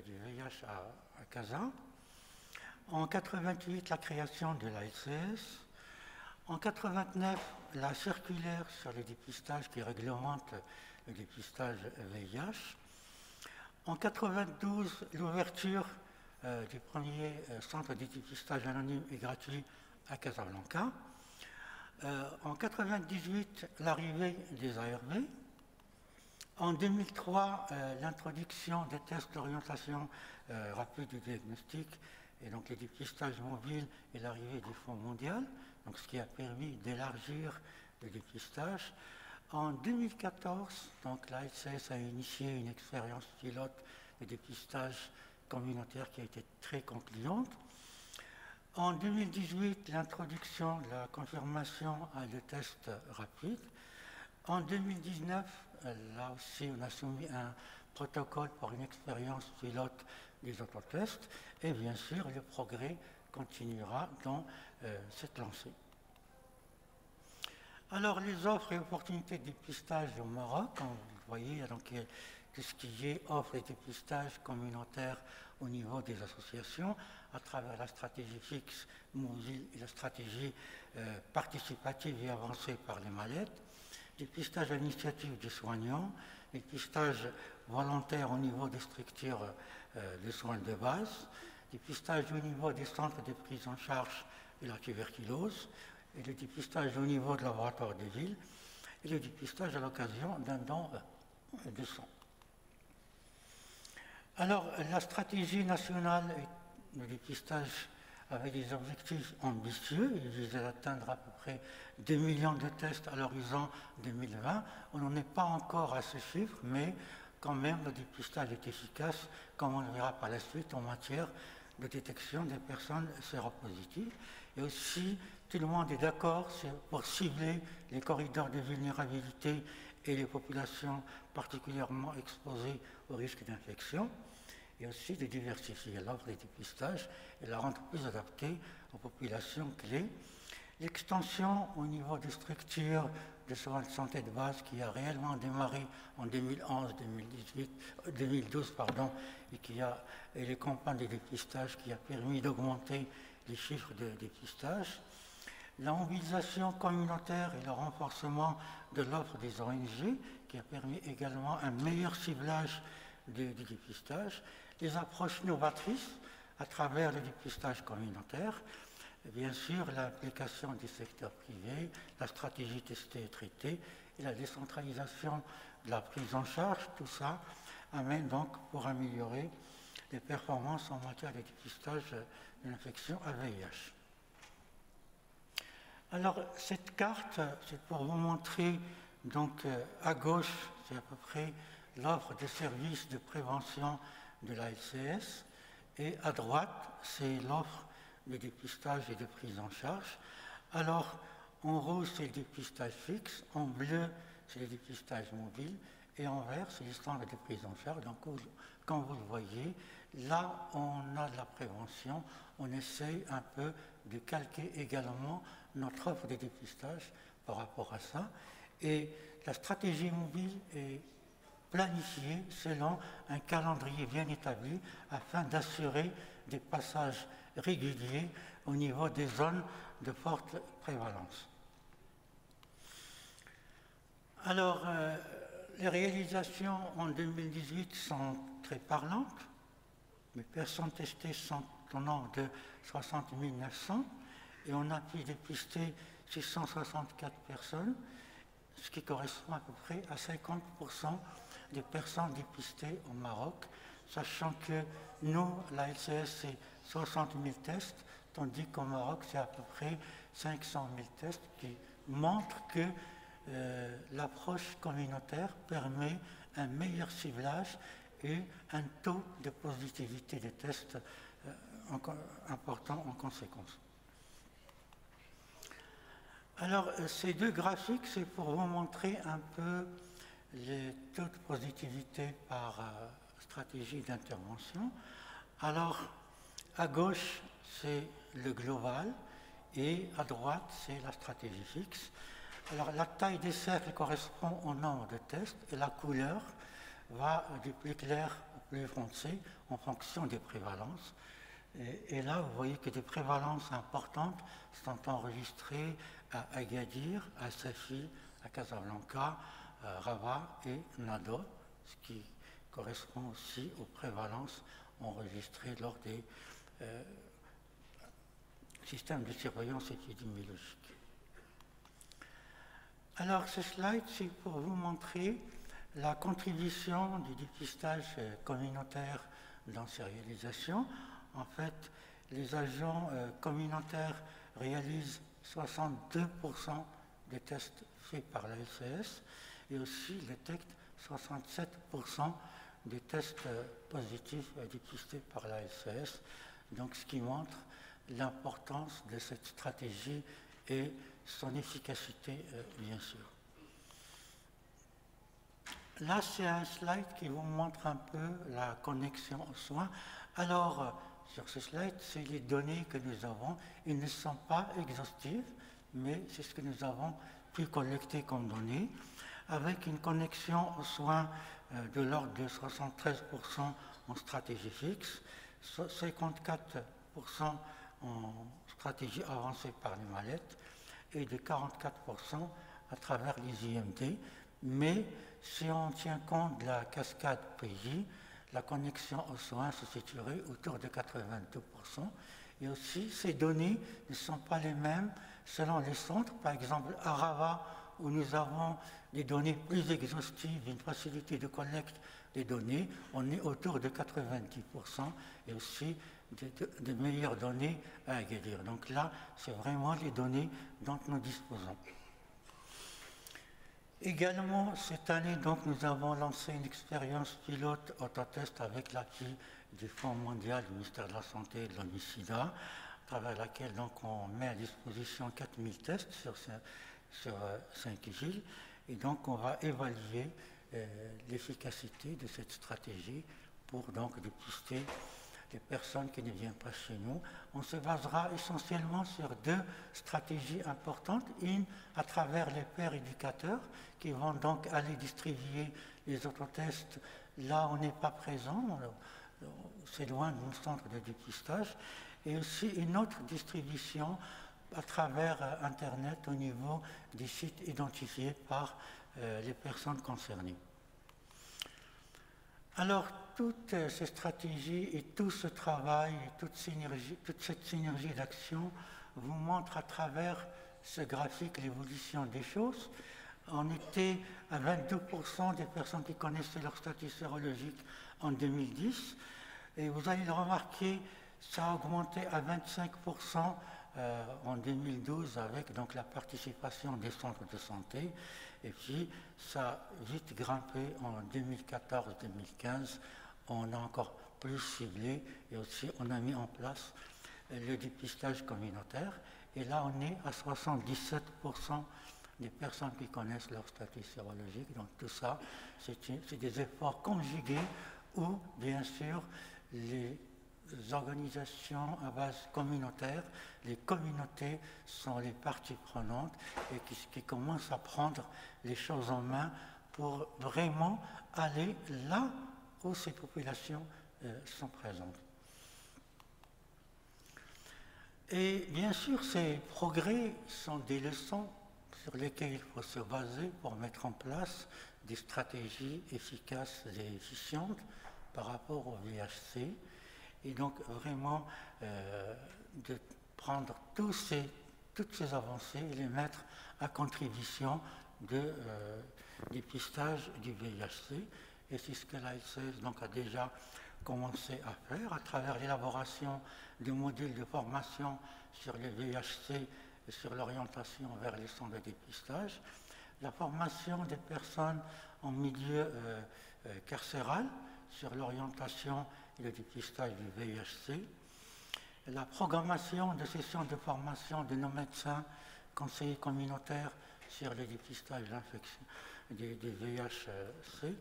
du VIH à Kazan. En 88, la création de la LCS. En 89, la circulaire sur le dépistage qui réglemente le dépistage VIH. En 92, l'ouverture du premier centre de dépistage anonyme et gratuit à Casablanca. En 98, l'arrivée des ARV. En 2003, l'introduction des tests d'orientation rapide du diagnostic et donc les dépistages mobiles et l'arrivée du Fonds mondial, donc ce qui a permis d'élargir le dépistage. En 2014, donc, la LCS a initié une expérience pilote de dépistage communautaire qui a été très concluante. En 2018, l'introduction de la confirmation à le test rapide. En 2019, là aussi, on a soumis un protocole pour une expérience pilote des autotests et bien sûr, le progrès continuera dans cette lancée. Alors, les offres et opportunités de dépistage au Maroc, comme vous voyez, donc, tout ce qui est offre et dépistage communautaire au niveau des associations, à travers la stratégie fixe, mobile et la stratégie participative et avancée par les mallettes. Dépistage à l'initiative des soignants, dépistage volontaire au niveau des structures de soins de base, dépistage au niveau des centres de prise en charge de la tuberculose, et le dépistage au niveau de laboratoire des villes, et le dépistage à l'occasion d'un don de sang. Alors, la stratégie nationale de dépistage avec des objectifs ambitieux, il visait d'atteindre à peu près 2 millions de tests à l'horizon 2020. On n'en est pas encore à ce chiffre, mais quand même le dépistage est efficace, comme on le verra par la suite, en matière de détection des personnes séropositives. Et aussi, tout le monde est d'accord pour cibler les corridors de vulnérabilité et les populations particulièrement exposées au risque d'infection, et aussi de diversifier l'offre des dépistages et la rendre plus adaptée aux populations clés. L'extension au niveau des structures de soins de santé de base qui a réellement démarré en 2012 et les campagnes de dépistage qui a permis d'augmenter les chiffres de dépistage. La mobilisation communautaire et le renforcement de l'offre des ONG qui a permis également un meilleur ciblage du dépistage, les approches novatrices à travers le dépistage communautaire, et bien sûr l'implication du secteur privé, la stratégie tester et traiter et la décentralisation de la prise en charge, tout ça amène donc pour améliorer les performances en matière de dépistage de l'infection à VIH. Alors cette carte, c'est pour vous montrer, donc à gauche, c'est à peu près l'offre de services de prévention de la LCS, et à droite, c'est l'offre de dépistage et de prise en charge. Alors, en rouge, c'est le dépistage fixe, en bleu, c'est le dépistage mobile, et en vert, c'est les standards de prise en charge. Donc, quand vous le voyez, là, on a de la prévention, on essaye un peu de calquer également notre offre de dépistage par rapport à ça, et la stratégie mobile est planifié selon un calendrier bien établi afin d'assurer des passages réguliers au niveau des zones de forte prévalence. Alors, les réalisations en 2018 sont très parlantes. Les personnes testées sont au nombre de 60 900 et on a pu dépister 664 personnes, ce qui correspond à peu près à 50% des personnes dépistées au Maroc, sachant que nous, la LCS, c'est 60 000 tests, tandis qu'au Maroc, c'est à peu près 500 000 tests, qui montrent que l'approche communautaire permet un meilleur ciblage et un taux de positivité des tests important en conséquence. Alors, ces deux graphiques, c'est pour vous montrer un peu les taux de positivité par stratégie d'intervention. Alors, à gauche, c'est le global et à droite, c'est la stratégie fixe. Alors, la taille des cercles correspond au nombre de tests et la couleur va du plus clair au plus foncé en fonction des prévalences. Et là, vous voyez que des prévalences importantes sont enregistrées à Agadir, à Safi, à Casablanca, à Rabat et Nado, ce qui correspond aussi aux prévalences enregistrées lors des systèmes de surveillance épidémiologique. Alors, ce slide, c'est pour vous montrer la contribution du dépistage communautaire dans ces réalisations. En fait, les agents communautaires réalisent 62% des tests faits par la LCS et aussi détectent 67% des tests positifs dépistés par la LCS. Donc, ce qui montre l'importance de cette stratégie et son efficacité, bien sûr. Là, c'est un slide qui vous montre un peu la connexion aux soins. Alors, sur ce slide, c'est les données que nous avons. Ils ne sont pas exhaustives, mais c'est ce que nous avons pu collecter comme données, avec une connexion aux soins de l'ordre de 73% en stratégie fixe, 54% en stratégie avancée par les mallettes et de 44% à travers les IMD. Mais si on tient compte de la cascade PJ, la connexion aux soins se situerait autour de 82%. Et aussi, ces données ne sont pas les mêmes selon les centres. Par exemple, à Rabat, où nous avons des données plus exhaustives, une facilité de collecte des données, on est autour de 90%, et aussi de meilleures données à Agadir. Donc là, c'est vraiment les données dont nous disposons. Également, cette année, donc, nous avons lancé une expérience pilote autotest avec l'appui du Fonds mondial du ministère de la Santé et de l'ONU-SIDA, à travers laquelle donc, on met à disposition 4000 tests sur 5 villes. Et donc, on va évaluer l'efficacité de cette stratégie pour donc dépister les personnes qui ne viennent pas chez nous. On se basera essentiellement sur deux stratégies importantes. Une, à travers les pairs éducateurs, qui vont donc aller distribuer les autotests là où on n'est pas présent, c'est loin de nos centres de dépistage, et aussi une autre distribution à travers Internet au niveau des sites identifiés par les personnes concernées. Alors, toutes ces stratégies et tout ce travail, et toute cette synergie d'action vous montre à travers ce graphique l'évolution des choses. On était à 22% des personnes qui connaissaient leur statut sérologique en 2010, et vous allez le remarquer, ça a augmenté à 25% en 2012 avec donc la participation des centres de santé, et puis ça a vite grimpé en 2014-2015. On a encore plus ciblé et aussi on a mis en place le dépistage communautaire, et là on est à 77% des personnes qui connaissent leur statut sérologique. Donc tout ça, c'est des efforts conjugués où, bien sûr, les organisations à base communautaire, les communautés sont les parties prenantes et qui commencent à prendre les choses en main pour vraiment aller là où ces populations sont présentes. Et bien sûr, ces progrès sont des leçons sur lesquelles il faut se baser pour mettre en place des stratégies efficaces et efficientes par rapport au VHC. Et donc vraiment de prendre toutes ces avancées et les mettre à contribution de dépistage du VIH-C. Et c'est ce que l'ALCS donc a déjà commencé à faire à travers l'élaboration de modules de formation sur le VIH-C et sur l'orientation vers les centres de dépistage, la formation des personnes en milieu carcéral sur l'orientation et le dépistage du VIH-C, la programmation de sessions de formation de nos médecins conseillers communautaires sur le dépistage de l'infection du VIH-C,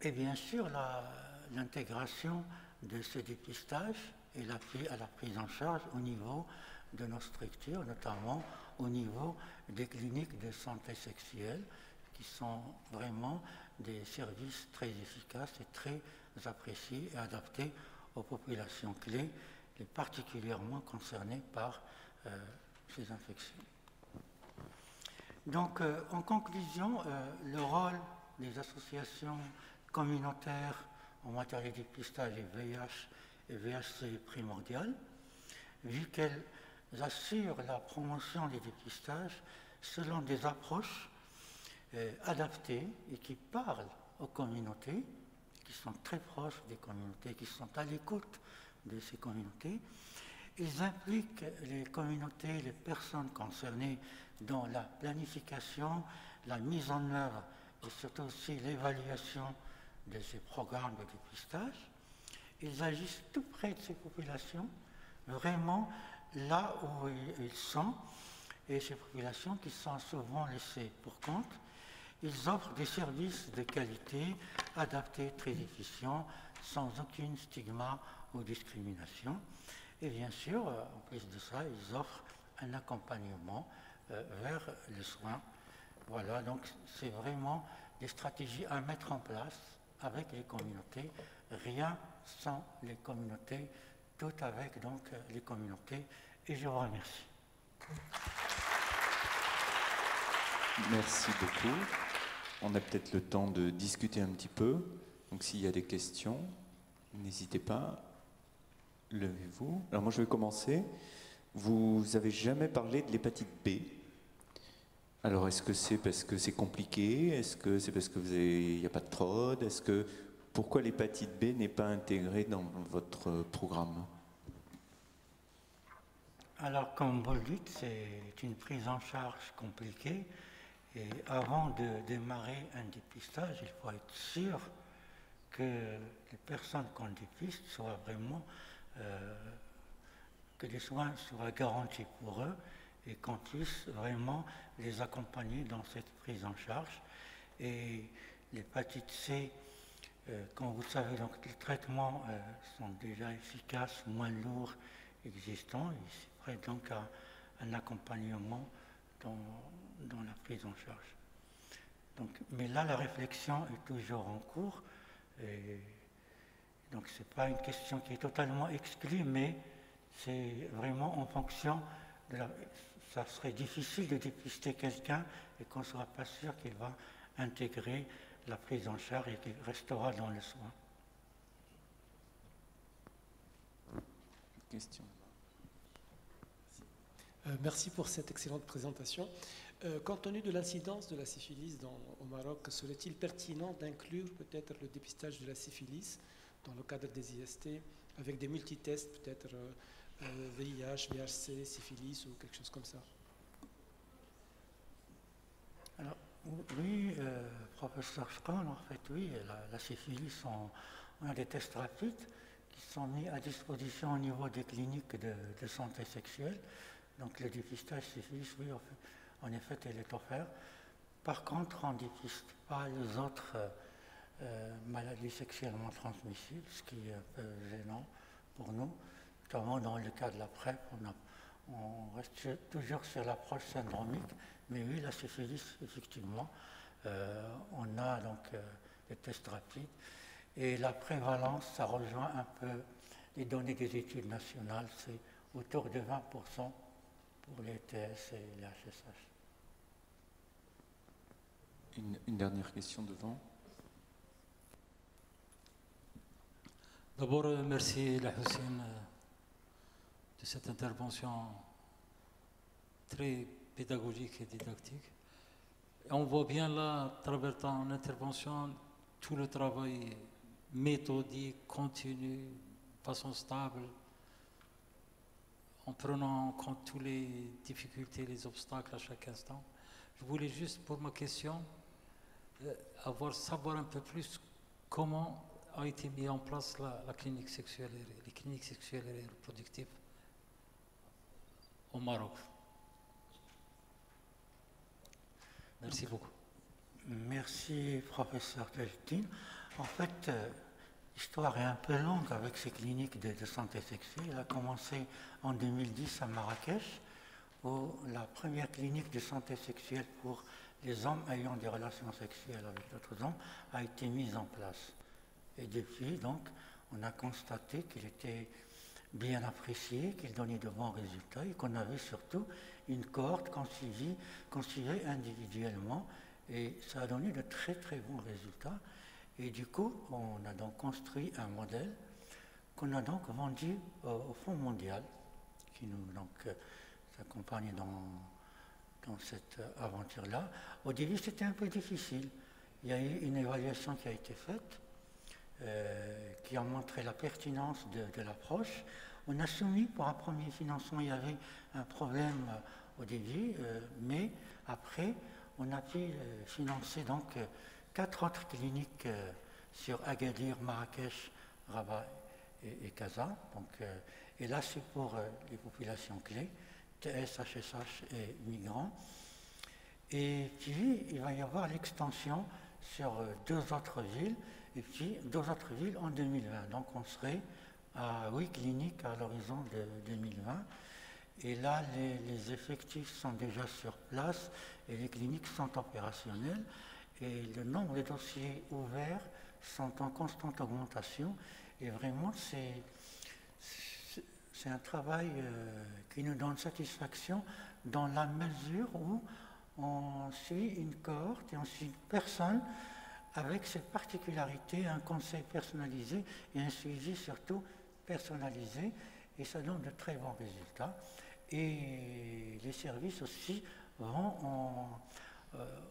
et bien sûr l'intégration de ce dépistage et l'appui à la prise en charge au niveau de nos structures, notamment au niveau des cliniques de santé sexuelle, qui sont vraiment des services très efficaces et très appréciés et adaptés aux populations clés, et particulièrement concernées par ces infections. Donc, en conclusion, le rôle des associations communautaires en matière de dépistage et VIH et VHC est primordial, vu qu'elles assurent la promotion des dépistages selon des approches adaptées et qui parlent aux communautés, qui sont très proches des communautés, qui sont à l'écoute de ces communautés. Ils impliquent les communautés, les personnes concernées dans la planification, la mise en œuvre et surtout aussi l'évaluation de ces programmes de dépistage. Ils agissent tout près de ces populations, vraiment là où ils sont, et ces populations qui sont souvent laissées pour compte. Ils offrent des services de qualité, adaptés, très efficients, sans aucune stigma ou discrimination. Et bien sûr, en plus de ça, ils offrent un accompagnement vers les soins. Voilà, donc c'est vraiment des stratégies à mettre en place avec les communautés, rien sans les communautés, tout avec donc les communautés. Et je vous remercie. Merci beaucoup. On a peut-être le temps de discuter un petit peu. Donc s'il y a des questions, n'hésitez pas, levez-vous. Alors moi je vais commencer. Vous n'avez jamais parlé de l'hépatite B. Alors est-ce que c'est parce que c'est compliqué? Est-ce que c'est parce qu'il n'y a pas de TROD? Pourquoi l'hépatite B n'est pas intégrée dans votre programme? Alors, comme vous le dites, c'est une prise en charge compliquée. Et avant de démarrer un dépistage, il faut être sûr que les personnes qu'on dépiste soient vraiment, que les soins soient garantis pour eux et qu'on puisse vraiment les accompagner dans cette prise en charge. Et l'hépatite C, comme vous savez, donc, les traitements sont déjà efficaces, moins lourds, existants. Il s'y prête donc à un accompagnement dans la prise en charge. Donc, mais là, la réflexion est toujours en cours. Et donc, ce n'est pas une question qui est totalement exclue, mais c'est vraiment en fonction de la... Ça serait difficile de dépister quelqu'un et qu'on ne sera pas sûr qu'il va intégrer la prise en charge et qu'il restera dans le soin. Question. Merci pour cette excellente présentation. Compte tenu de l'incidence de la syphilis au Maroc, serait-il pertinent d'inclure peut-être le dépistage de la syphilis dans le cadre des IST avec des multitests, peut-être VIH, VHC, syphilis ou quelque chose comme ça? Alors, oui, professeur Schroll, en fait, oui, la syphilis, on a des tests rapides qui sont mis à disposition au niveau des cliniques de santé sexuelle. Donc le dépistage syphilis, oui, en effet, il est offert. Par contre, on ne dépiste pas les autres maladies sexuellement transmissibles, ce qui est un peu gênant pour nous, notamment dans le cas de la PrEP. On reste toujours sur l'approche syndromique, mais oui, la syphilis, effectivement, on a donc des tests rapides. Et la prévalence, ça rejoint un peu les données des études nationales, c'est autour de 20% pour les TS et les HSH. Une dernière question devant. D'abord, merci la Hussein de cette intervention très pédagogique et didactique. Et on voit bien là, à travers ton intervention, tout le travail méthodique, continu, de façon stable, en prenant en compte toutes les difficultés, les obstacles à chaque instant. Je voulais juste, pour ma question, savoir un peu plus comment a été mis en place la clinique sexuelle, les cliniques sexuelles et reproductives au Maroc. Merci beaucoup. Merci, professeur Deltine. En fait, l'histoire est un peu longue avec ces cliniques de santé sexuelle. Elle a commencé en 2010 à Marrakech, où la première clinique de santé sexuelle pour les hommes ayant des relations sexuelles avec d'autres hommes a été mise en place. Et depuis, donc, on a constaté qu'il était bien apprécié, qu'il donnait de bons résultats et qu'on avait surtout une cohorte qu'on suivait individuellement et ça a donné de très très bons résultats. Et du coup, on a donc construit un modèle qu'on a donc vendu au Fonds mondial qui nous accompagne dans cette aventure-là. Au début, c'était un peu difficile. Il y a eu une évaluation qui a été faite qui a montré la pertinence de l'approche. On a soumis pour un premier financement, il y avait un problème au début, mais après, on a pu financer donc 4 autres cliniques sur Agadir, Marrakech, Rabat et Casa. Donc, et là, c'est pour les populations clés, TS, HSH et migrants. Et puis, il va y avoir l'extension sur 2 autres villes, et puis 2 autres villes en 2020. Donc, on serait à 8 cliniques à l'horizon de 2020. Et là, les effectifs sont déjà sur place et les cliniques sont opérationnelles. Et le nombre de dossiers ouverts sont en constante augmentation. Et vraiment, c'est un travail qui nous donne satisfaction dans la mesure où on suit une cohorte et on suit une personne avec ses particularités, un conseil personnalisé et un suivi surtout personnalisé. Et ça donne de très bons résultats. Et les services aussi vont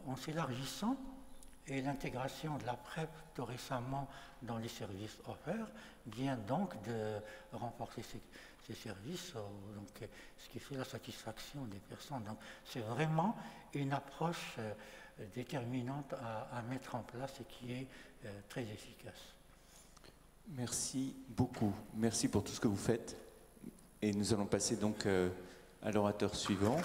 en s'élargissant. Et l'intégration de la PrEP tout récemment dans les services offerts vient donc de renforcer ces services, donc, ce qui fait la satisfaction des personnes. Donc c'est vraiment une approche déterminante à mettre en place et qui est très efficace. Merci beaucoup. Merci pour tout ce que vous faites. Et nous allons passer donc à l'orateur suivant.